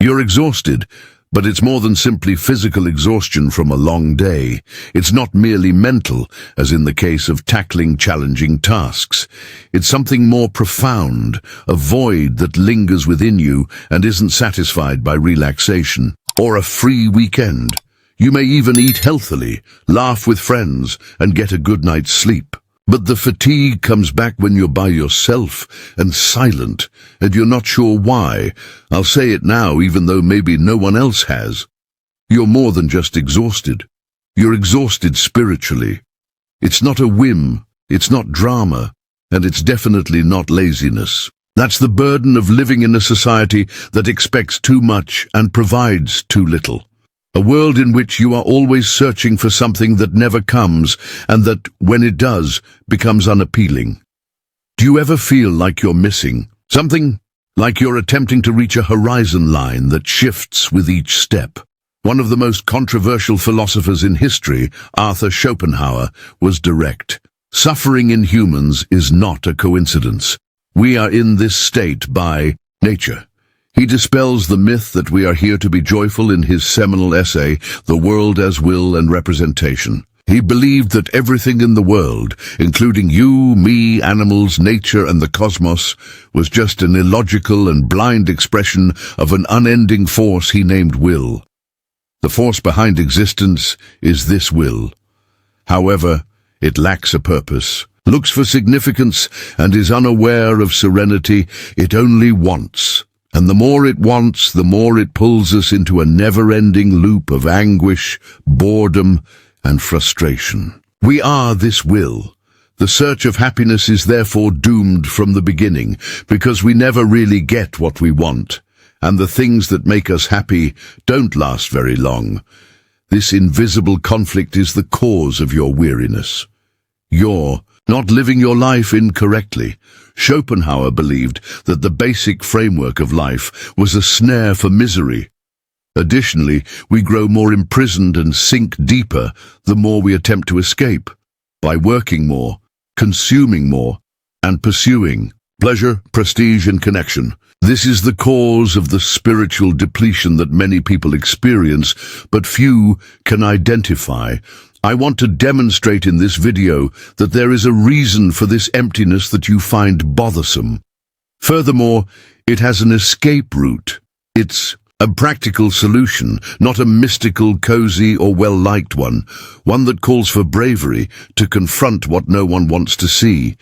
You're exhausted, but it's more than simply physical exhaustion from a long day. It's not merely mental, as in the case of tackling challenging tasks. It's something more profound, a void that lingers within you and isn't satisfied by relaxation or a free weekend. You may even eat healthily, laugh with friends, and get a good night's sleep. But the fatigue comes back when you're by yourself and silent, and you're not sure why. I'll say it now, even though maybe no one else has. You're more than just exhausted. You're exhausted spiritually. It's not a whim, it's not drama, and it's definitely not laziness. That's the burden of living in a society that expects too much and provides too little. A world in which you are always searching for something that never comes, and that, when it does, becomes unappealing. Do you ever feel like you're missing something? Like you're attempting to reach a horizon line that shifts with each step? One of the most controversial philosophers in history, Arthur Schopenhauer, was direct. Suffering in humans is not a coincidence. We are in this state by nature. He dispels the myth that we are here to be joyful in his seminal essay, The World as Will and Representation. He believed that everything in the world, including you, me, animals, nature, and the cosmos, was just an illogical and blind expression of an unending force he named will. The force behind existence is this will. However, it lacks a purpose, looks for significance, and is unaware of serenity. It only wants. And the more it wants, the more it pulls us into a never-ending loop of anguish, boredom, and frustration. We are this will. The search of happiness is therefore doomed from the beginning, because we never really get what we want, and the things that make us happy don't last very long. This invisible conflict is the cause of your weariness. You're not living your life incorrectly. Schopenhauer believed that the basic framework of life was a snare for misery. Additionally, we grow more imprisoned and sink deeper the more we attempt to escape, by working more, consuming more, and pursuing pleasure, prestige, and connection. This is the cause of the spiritual depletion that many people experience, but few can identify. I want to demonstrate in this video that there is a reason for this emptiness that you find bothersome. Furthermore, it has an escape route. It's a practical solution, not a mystical, cozy, or well-liked one that calls for bravery to confront what no one wants to see.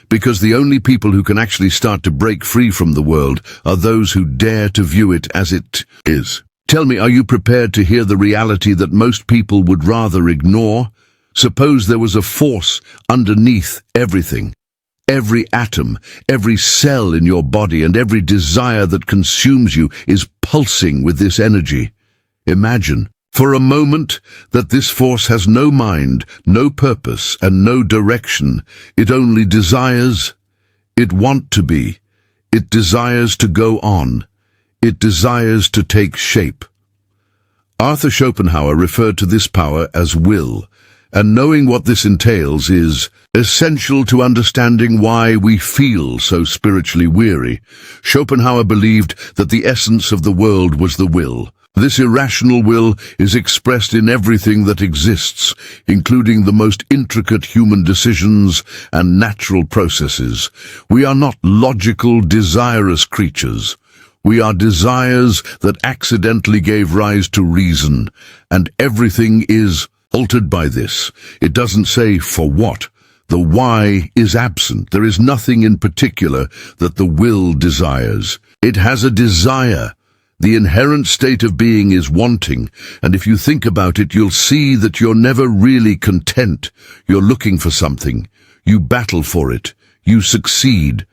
Because the only people who can actually start to break free from the world are those who dare to view it as it is. Tell me, are you prepared to hear the reality that most people would rather ignore? Suppose there was a force underneath everything. Every atom, every cell in your body, and every desire that consumes you is pulsing with this energy. Imagine, for a moment, that this force has no mind, no purpose, and no direction. It only desires. It wants to be. It desires to go on. It desires to take shape. Arthur Schopenhauer referred to this power as will, and knowing what this entails is essential to understanding why we feel so spiritually weary. Schopenhauer believed that the essence of the world was the will. This irrational will is expressed in everything that exists, including the most intricate human decisions and natural processes. We are not logical, desirous creatures. We are desires that accidentally gave rise to reason, and everything is altered by this. It doesn't say for what. The why is absent. There is nothing in particular that the will desires. It has a desire. The inherent state of being is wanting, and if you think about it, you'll see that you're never really content. You're looking for something. You battle for it. You succeed.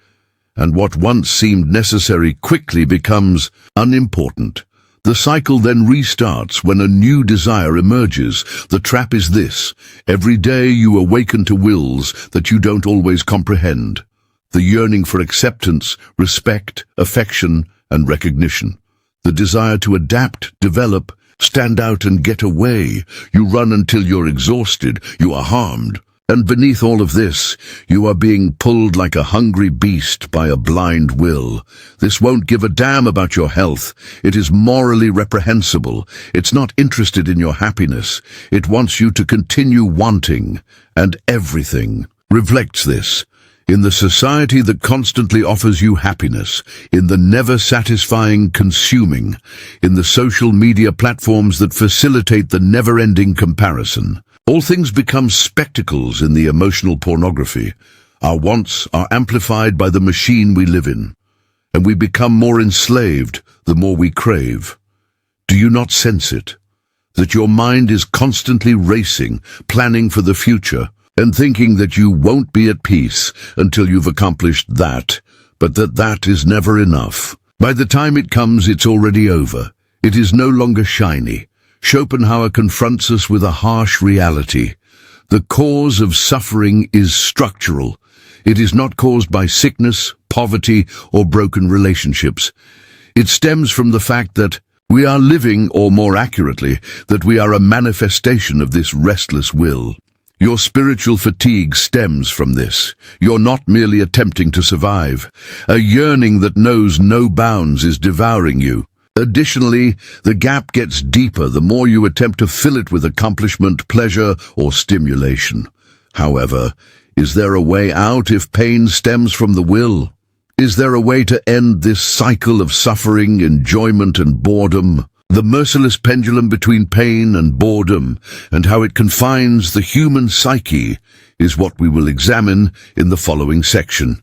And what once seemed necessary quickly becomes unimportant. The cycle then restarts when a new desire emerges. The trap is this: every day you awaken to wills that you don't always comprehend. The yearning for acceptance, respect, affection, and recognition. The desire to adapt, develop, stand out and get away. You run until you're exhausted. You are harmed. And beneath all of this, you are being pulled like a hungry beast by a blind will. This won't give a damn about your health. It is morally reprehensible. It's not interested in your happiness. It wants you to continue wanting, and everything reflects this. In the society that constantly offers you happiness, in the never-satisfying consuming, in the social media platforms that facilitate the never-ending comparison, all things become spectacles in the emotional pornography. Our wants are amplified by the machine we live in, and we become more enslaved the more we crave. Do you not sense it? That your mind is constantly racing, planning for the future, and thinking that you won't be at peace until you've accomplished that, but that is never enough. By the time it comes, it's already over. It is no longer shiny. Schopenhauer confronts us with a harsh reality. The cause of suffering is structural. It is not caused by sickness, poverty, or broken relationships. It stems from the fact that we are living, or more accurately, that we are a manifestation of this restless will. Your spiritual fatigue stems from this. You're not merely attempting to survive. A yearning that knows no bounds is devouring you. Additionally, the gap gets deeper the more you attempt to fill it with accomplishment, pleasure, or stimulation. However, is there a way out if pain stems from the will? Is there a way to end this cycle of suffering, enjoyment, and boredom? The merciless pendulum between pain and boredom, and how it confines the human psyche, is what we will examine in the following section.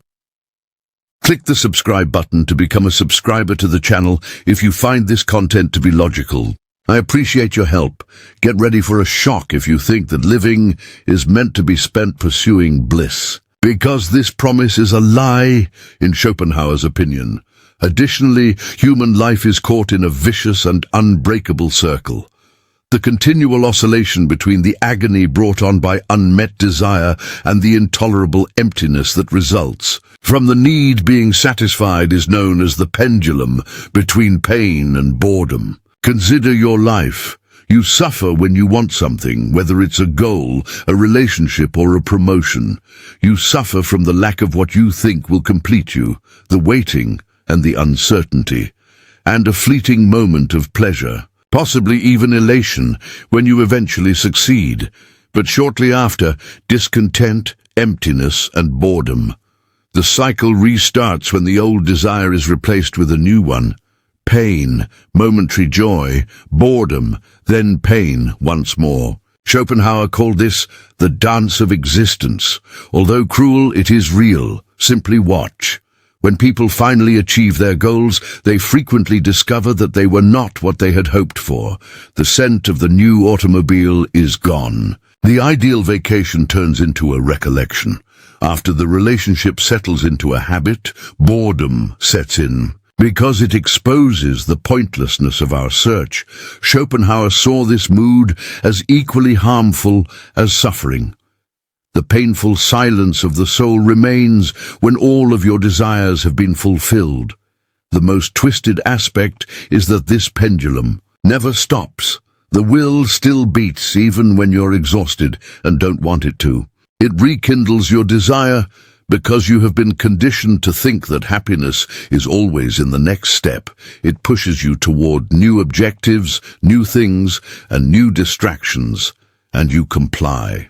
Click the subscribe button to become a subscriber to the channel if you find this content to be logical. I appreciate your help. Get ready for a shock if you think that living is meant to be spent pursuing bliss, because this promise is a lie, in Schopenhauer's opinion. Additionally, human life is caught in a vicious and unbreakable circle. The continual oscillation between the agony brought on by unmet desire and the intolerable emptiness that results from the need being satisfied is known as the pendulum between pain and boredom. Consider your life. You suffer when you want something, whether it's a goal, a relationship, or a promotion. You suffer from the lack of what you think will complete you, the waiting, and the uncertainty, and a fleeting moment of pleasure, possibly even elation, when you eventually succeed, but shortly after, discontent, emptiness, and boredom. The cycle restarts when the old desire is replaced with a new one. Pain, momentary joy, boredom, then pain once more. Schopenhauer called this the dance of existence. Although cruel, it is real. Simply watch. When people finally achieve their goals, they frequently discover that they were not what they had hoped for. The scent of the new automobile is gone. The ideal vacation turns into a recollection. After the relationship settles into a habit, boredom sets in. Because it exposes the pointlessness of our search, Schopenhauer saw this mood as equally harmful as suffering. The painful silence of the soul remains when all of your desires have been fulfilled. The most twisted aspect is that this pendulum never stops. The will still beats even when you're exhausted and don't want it to. It rekindles your desire because you have been conditioned to think that happiness is always in the next step. It pushes you toward new objectives, new things, and new distractions, and you comply.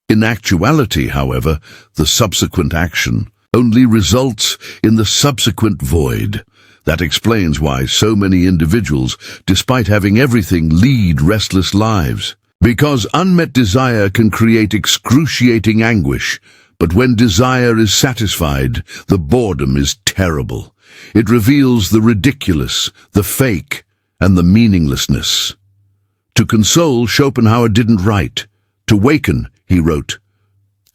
In actuality, however, the subsequent action only results in the subsequent void. That explains why so many individuals, despite having everything, lead restless lives. Because unmet desire can create excruciating anguish, but when desire is satisfied, the boredom is terrible. It reveals the ridiculous, the fake, and the meaninglessness. To console, Schopenhauer didn't write. To waken, he wrote,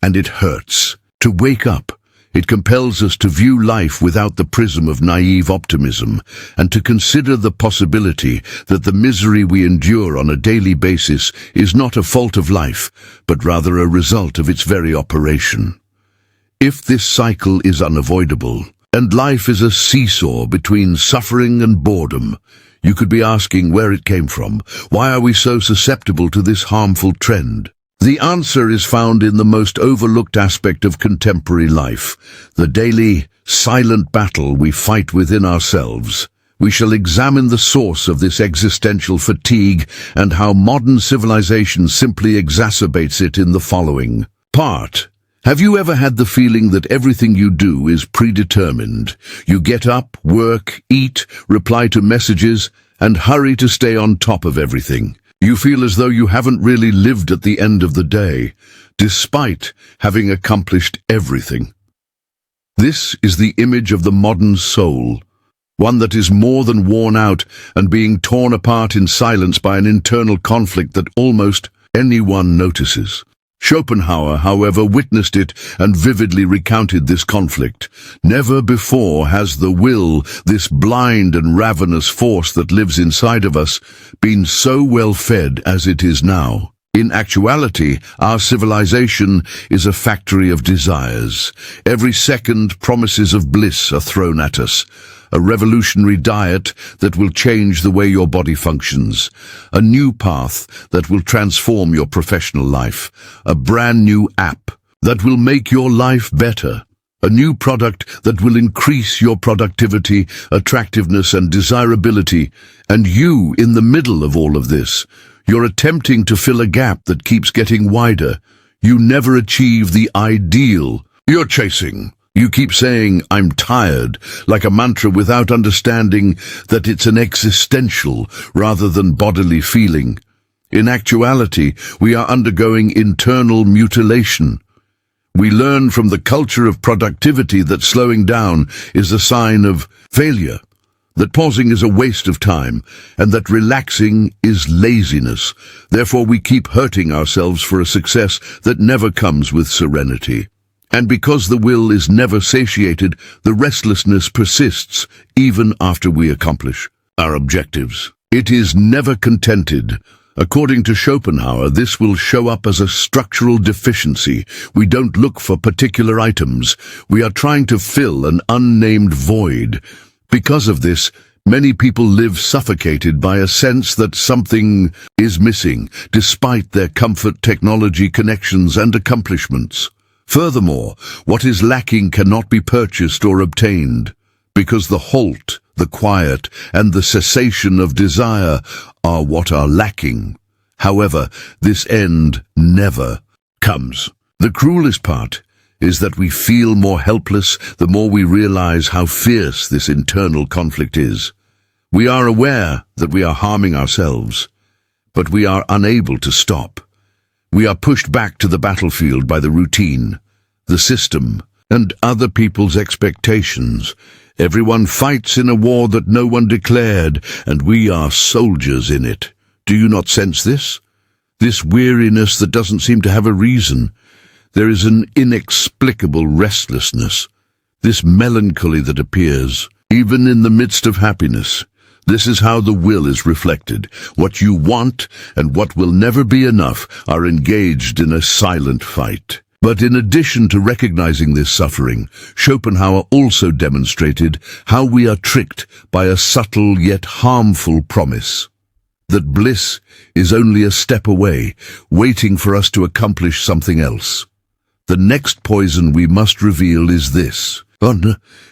and it hurts. To wake up, it compels us to view life without the prism of naive optimism, and to consider the possibility that the misery we endure on a daily basis is not a fault of life, but rather a result of its very operation. If this cycle is unavoidable, and life is a seesaw between suffering and boredom, you could be asking where it came from. Why are we so susceptible to this harmful trend? The answer is found in the most overlooked aspect of contemporary life, the daily, silent battle we fight within ourselves. We shall examine the source of this existential fatigue and how modern civilization simply exacerbates it in the following part. Have you ever had the feeling that everything you do is predetermined? You get up, work, eat, reply to messages, and hurry to stay on top of everything. You feel as though you haven't really lived at the end of the day, despite having accomplished everything. This is the image of the modern soul, one that is more than worn out and being torn apart in silence by an internal conflict that almost anyone notices. Schopenhauer, however, witnessed it and vividly recounted this conflict. Never before has the will, this blind and ravenous force that lives inside of us, been so well fed as it is now. In actuality, our civilization is a factory of desires. Every second, promises of bliss are thrown at us. A revolutionary diet that will change the way your body functions. A new path that will transform your professional life. A brand new app that will make your life better. A new product that will increase your productivity, attractiveness, and desirability. And you, in the middle of all of this, you're attempting to fill a gap that keeps getting wider. You never achieve the ideal you're chasing. You keep saying, "I'm tired," like a mantra without understanding that it's an existential rather than bodily feeling. In actuality, we are undergoing internal mutilation. We learn from the culture of productivity that slowing down is a sign of failure, that pausing is a waste of time, and that relaxing is laziness. Therefore, we keep hurting ourselves for a success that never comes with serenity. And because the will is never satiated, the restlessness persists even after we accomplish our objectives. It is never contented. According to Schopenhauer, this will show up as a structural deficiency. We don't look for particular items. We are trying to fill an unnamed void. Because of this, many people live suffocated by a sense that something is missing, despite their comfort, technology, connections, and accomplishments. Furthermore, what is lacking cannot be purchased or obtained, because the halt, the quiet, and the cessation of desire are what are lacking. However, this end never comes. The cruelest part is that we feel more helpless the more we realize how fierce this internal conflict is. We are aware that we are harming ourselves, but we are unable to stop. We are pushed back to the battlefield by the routine, the system, and other people's expectations. Everyone fights in a war that no one declared, and we are soldiers in it. Do you not sense this? This weariness that doesn't seem to have a reason. There is an inexplicable restlessness, this melancholy that appears, even in the midst of happiness. This is how the will is reflected. What you want and what will never be enough are engaged in a silent fight. But in addition to recognizing this suffering, Schopenhauer also demonstrated how we are tricked by a subtle yet harmful promise. That bliss is only a step away, waiting for us to accomplish something else. The next poison we must reveal is this.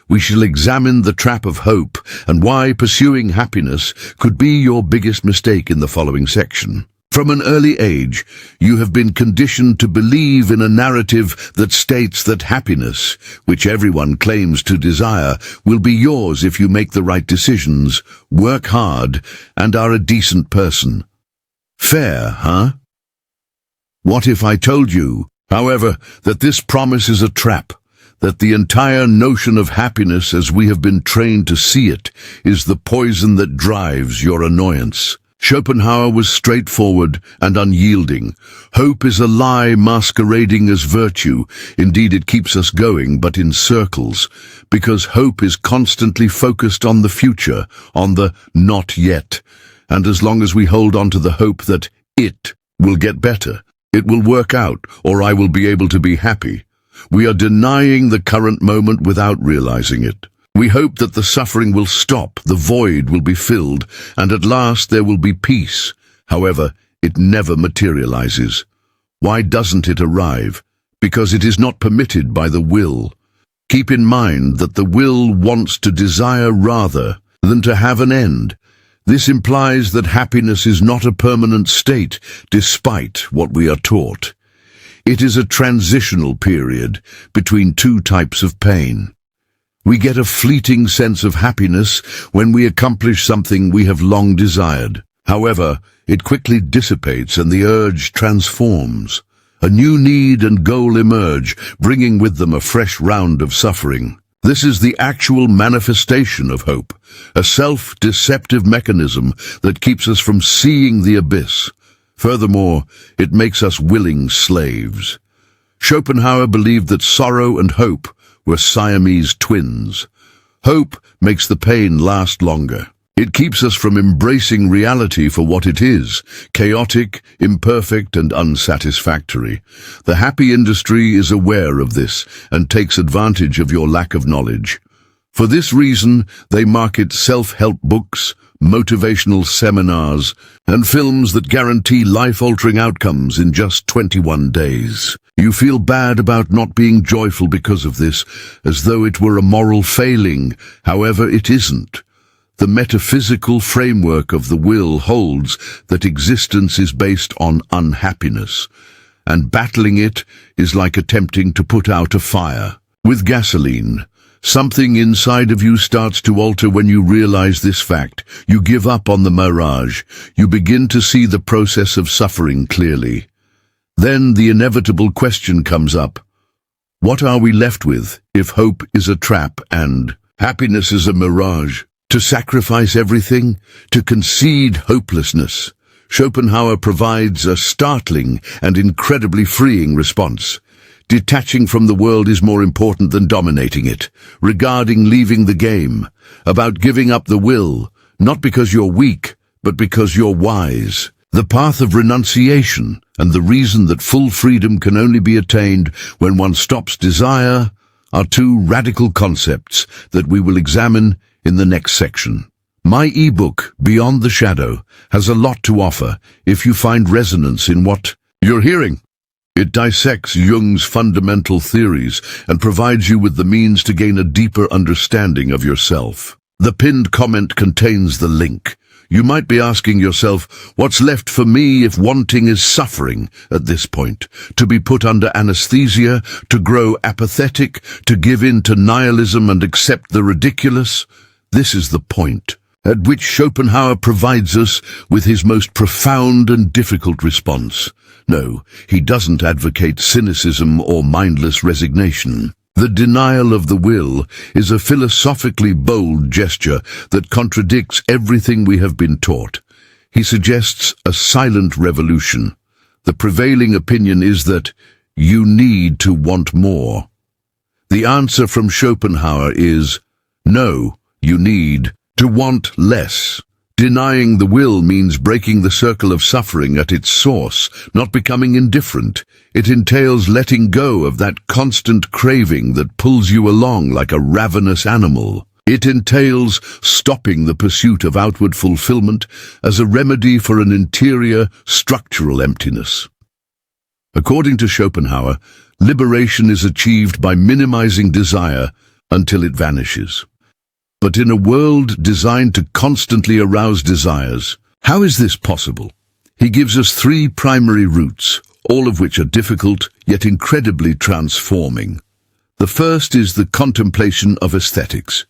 We shall examine the trap of hope and why pursuing happiness could be your biggest mistake in the following section. From an early age, you have been conditioned to believe in a narrative that states that happiness, which everyone claims to desire, will be yours if you make the right decisions, work hard, and are a decent person. Fair, huh? What if I told you, however, that this promise is a trap? That the entire notion of happiness as we have been trained to see it is the poison that drives your annoyance. Schopenhauer was straightforward and unyielding. Hope is a lie masquerading as virtue. Indeed, it keeps us going, but in circles, because hope is constantly focused on the future, on the not yet. And as long as we hold on to the hope that it will get better, it will work out, or I will be able to be happy, we are denying the current moment without realizing it. We hope that the suffering will stop, the void will be filled, and at last there will be peace. However, it never materializes. Why doesn't it arrive? Because it is not permitted by the will. Keep in mind that the will wants to desire rather than to have an end. This implies that happiness is not a permanent state, despite what we are taught. It is a transitional period between two types of pain. We get a fleeting sense of happiness when we accomplish something we have long desired. However, it quickly dissipates and the urge transforms. A new need and goal emerge, bringing with them a fresh round of suffering. This is the actual manifestation of hope, a self-deceptive mechanism that keeps us from seeing the abyss. Furthermore, it makes us willing slaves. Schopenhauer believed that sorrow and hope were Siamese twins. Hope makes the pain last longer. It keeps us from embracing reality for what it is, chaotic, imperfect, and unsatisfactory. The happy industry is aware of this and takes advantage of your lack of knowledge. For this reason, they market self-help books, motivational seminars, and films that guarantee life-altering outcomes in just 21 days. You feel bad about not being joyful because of this, as though it were a moral failing. However, it isn't. The metaphysical framework of the will holds that existence is based on unhappiness, and battling it is like attempting to put out a fire with gasoline. Something inside of you starts to alter when you realize this fact. You give up on the mirage. You begin to see the process of suffering clearly. Then the inevitable question comes up. What are we left with if hope is a trap and happiness is a mirage? To sacrifice everything? To concede hopelessness? Schopenhauer provides a startling and incredibly freeing response. Detaching from the world is more important than dominating it. Regarding leaving the game. About giving up the will, not because you're weak, but because you're wise. The path of renunciation, and the reason that full freedom can only be attained when one stops desire, are two radical concepts that we will examine in the next section. My ebook, Beyond the Shadow, has a lot to offer if you find resonance in what you're hearing. It dissects Jung's fundamental theories and provides you with the means to gain a deeper understanding of yourself. The pinned comment contains the link. You might be asking yourself, what's left for me if wanting is suffering at this point? To be put under anesthesia, to grow apathetic, to give in to nihilism and accept the ridiculous? This is the point at which Schopenhauer provides us with his most profound and difficult response. No, he doesn't advocate cynicism or mindless resignation. The denial of the will is a philosophically bold gesture that contradicts everything we have been taught. He suggests a silent revolution. The prevailing opinion is that you need to want more. The answer from Schopenhauer is no, you need to want less. Denying the will means breaking the circle of suffering at its source, not becoming indifferent. It entails letting go of that constant craving that pulls you along like a ravenous animal. It entails stopping the pursuit of outward fulfillment as a remedy for an interior, structural emptiness. According to Schopenhauer, liberation is achieved by minimizing desire until it vanishes. But in a world designed to constantly arouse desires, how is this possible? He gives us three primary routes, all of which are difficult, yet incredibly transforming. The first is the contemplation of aesthetics.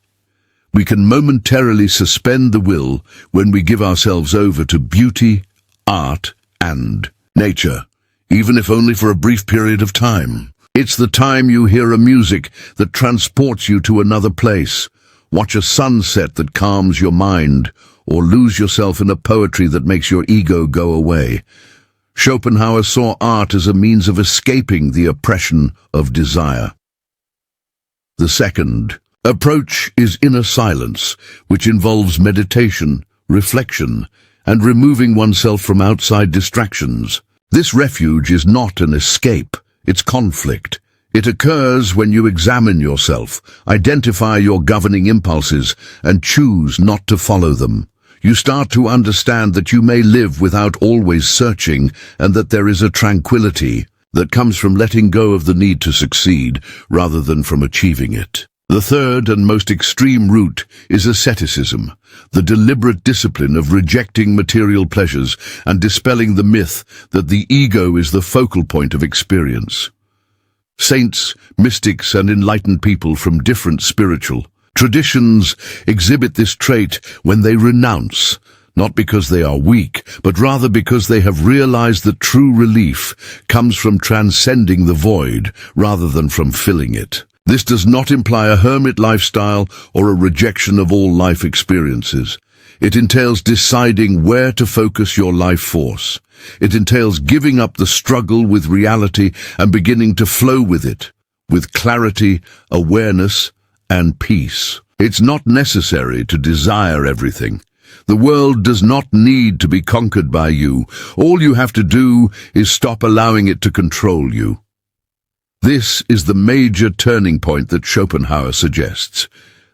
We can momentarily suspend the will when we give ourselves over to beauty, art, and nature, even if only for a brief period of time. It's the time you hear a music that transports you to another place, watch a sunset that calms your mind, or lose yourself in a poetry that makes your ego go away. Schopenhauer saw art as a means of escaping the oppression of desire. The second approach is inner silence, which involves meditation, reflection, and removing oneself from outside distractions. This refuge is not an escape, it's conflict. It occurs when you examine yourself, identify your governing impulses, and choose not to follow them. You start to understand that you may live without always searching, and that there is a tranquility that comes from letting go of the need to succeed rather than from achieving it. The third and most extreme route is asceticism, the deliberate discipline of rejecting material pleasures and dispelling the myth that the ego is the focal point of experience. Saints, mystics, and enlightened people from different spiritual traditions exhibit this trait when they renounce, not because they are weak, but rather because they have realized that true relief comes from transcending the void rather than from filling it. This does not imply a hermit lifestyle or a rejection of all life experiences. It entails deciding where to focus your life force. It entails giving up the struggle with reality and beginning to flow with it, with clarity, awareness, and peace. It's not necessary to desire everything. The world does not need to be conquered by you. All you have to do is stop allowing it to control you. This is the major turning point that Schopenhauer suggests,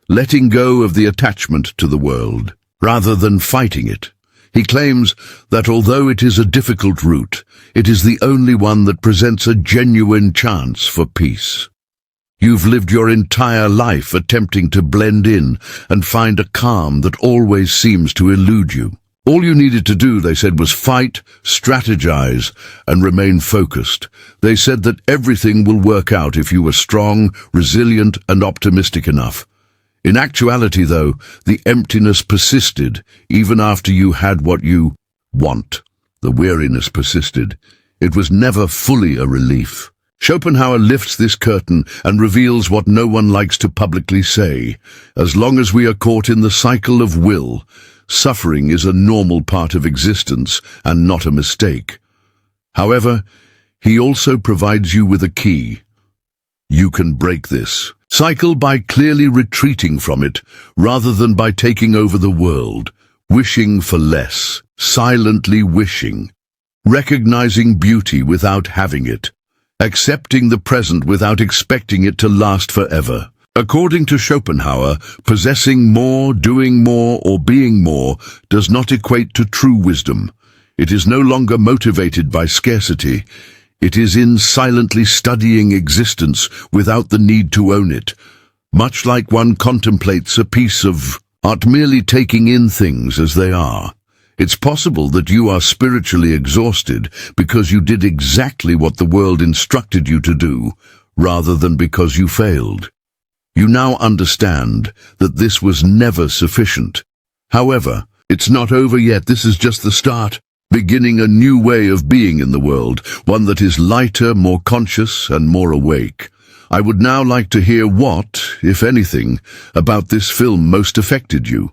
letting go of the attachment to the world, rather than fighting it. He claims that although it is a difficult route, it is the only one that presents a genuine chance for peace. You've lived your entire life attempting to blend in and find a calm that always seems to elude you. All you needed to do, they said, was fight, strategize, and remain focused. They said that everything will work out if you were strong, resilient, and optimistic enough. In actuality, though, the emptiness persisted even after you had what you want. The weariness persisted. It was never fully a relief. Schopenhauer lifts this curtain and reveals what no one likes to publicly say. As long as we are caught in the cycle of will, suffering is a normal part of existence and not a mistake. However, he also provides you with a key. You can break this cycle by clearly retreating from it rather than by taking over the world, wishing for less, silently wishing, recognizing beauty without having it, accepting the present without expecting it to last forever. According to Schopenhauer, possessing more, doing more, or being more does not equate to true wisdom. It is no longer motivated by scarcity. It is in silently studying existence without the need to own it. Much like one contemplates a piece of art, merely taking in things as they are. It's possible that you are spiritually exhausted because you did exactly what the world instructed you to do, rather than because you failed. You now understand that this was never sufficient. However, it's not over yet. This is just the start, beginning a new way of being in the world, one that is lighter, more conscious, and more awake. I would now like to hear what, if anything, about this film most affected you.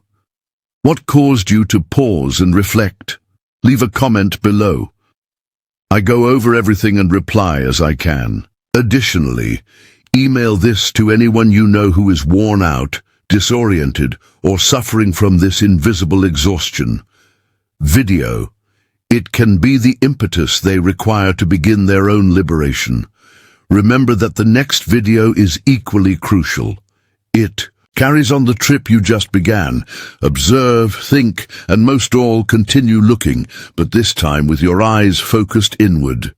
What caused you to pause and reflect? Leave a comment below. I go over everything and reply as I can. Additionally, email this to anyone you know who is worn out, disoriented, or suffering from this invisible exhaustion. Video. It can be the impetus they require to begin their own liberation. Remember that the next video is equally crucial. It carries on the trip you just began. Observe, think, and most all continue looking, but this time with your eyes focused inward.